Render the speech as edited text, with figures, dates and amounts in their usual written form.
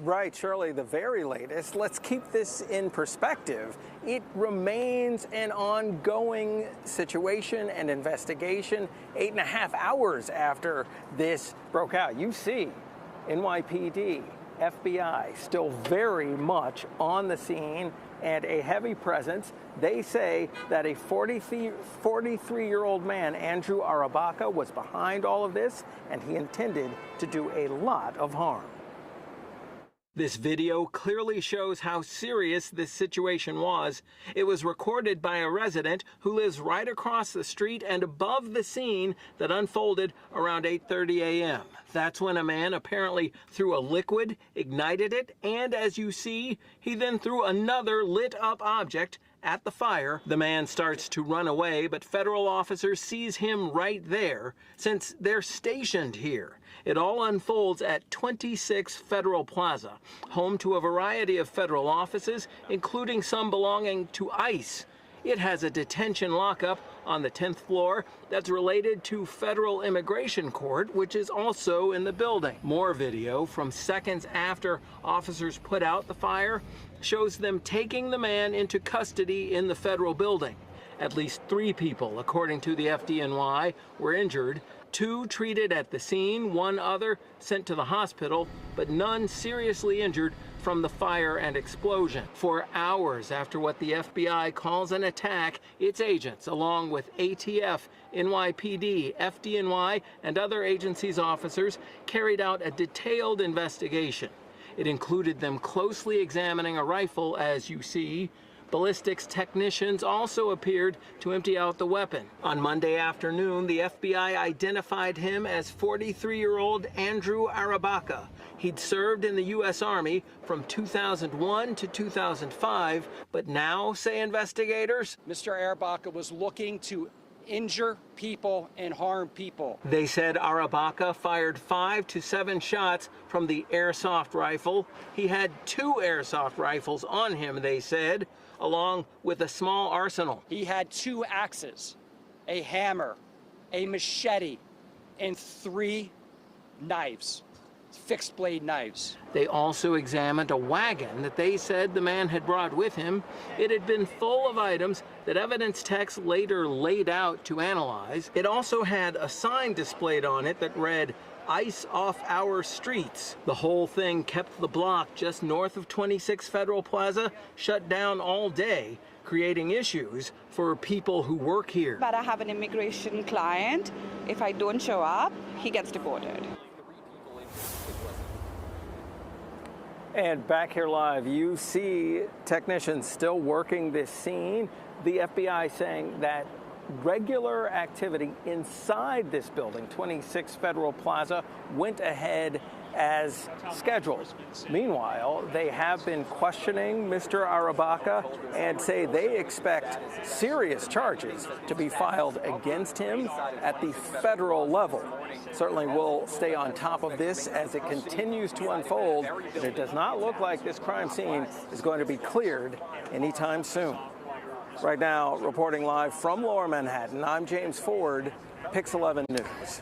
Right, Shirley, the very latest. Let's keep this in perspective. It remains an ongoing situation and investigation 8.5 hours after this broke out. You see NYPD, FBI still very much on the scene and a heavy presence. They say that a 43-year-old man, Andrew Arabaka, was behind all of this, and he intended to do a lot of harm. This video clearly shows how serious this situation was. It was recorded by a resident who lives right across the street and above the scene that unfolded around 8:30 a.m. That's when a man apparently threw a liquid, ignited it, and as you see, he then threw another lit-up object at the fire. The man starts to run away, but federal officers seize him right there since they're stationed here. It all unfolds at 26 Federal Plaza, home to a variety of federal offices, including some belonging to ICE. It has a detention lockup on the 10th floor that's related to Federal Immigration Court, which is also in the building. More video from seconds after officers put out the fire shows them taking the man into custody in the federal building. At least 3 people, according to the FDNY, were injured. 2 treated at the scene, 1 other sent to the hospital, but none seriously injured from the fire and explosion. For hours after what the FBI calls an attack, its agents, along with ATF, NYPD, FDNY, and other agencies' officers, carried out a detailed investigation. It included them closely examining a rifle, as you see. Ballistics technicians also appeared to empty out the weapon. On Monday afternoon, the FBI identified him as 43-year-old Andrew Arabaka. He'd served in the U.S. Army from 2001 to 2005, but now, say investigators, Mr. Arabaka was looking to injure people and harm people. They said Arabaka fired 5 to 7 shots from the airsoft rifle. He had 2 airsoft rifles on him, they said, along with a small arsenal. He had 2 axes, a hammer, a machete, and 3 knives, fixed blade knives. They also examined a wagon that they said the man had brought with him. It had been full of items that evidence techs later laid out to analyze. It also had a sign displayed on it that read, "ICE off our streets." The whole thing kept the block just north of 26 Federal Plaza shut down all day, creating issues for people who work here. But I have an immigration client. If I don't show up, he gets deported. And back here live, you see technicians still working this scene. The FBI saying that regular activity inside this building, 26 Federal Plaza, went ahead as scheduled. Meanwhile, they have been questioning Mr. Arabaka and say they expect serious charges to be filed against him at the federal level. Certainly we'll stay on top of this as it continues to unfold, but it does not look like this crime scene is going to be cleared anytime soon. Right now, reporting live from Lower Manhattan, I'm James Ford, Pix 11 News.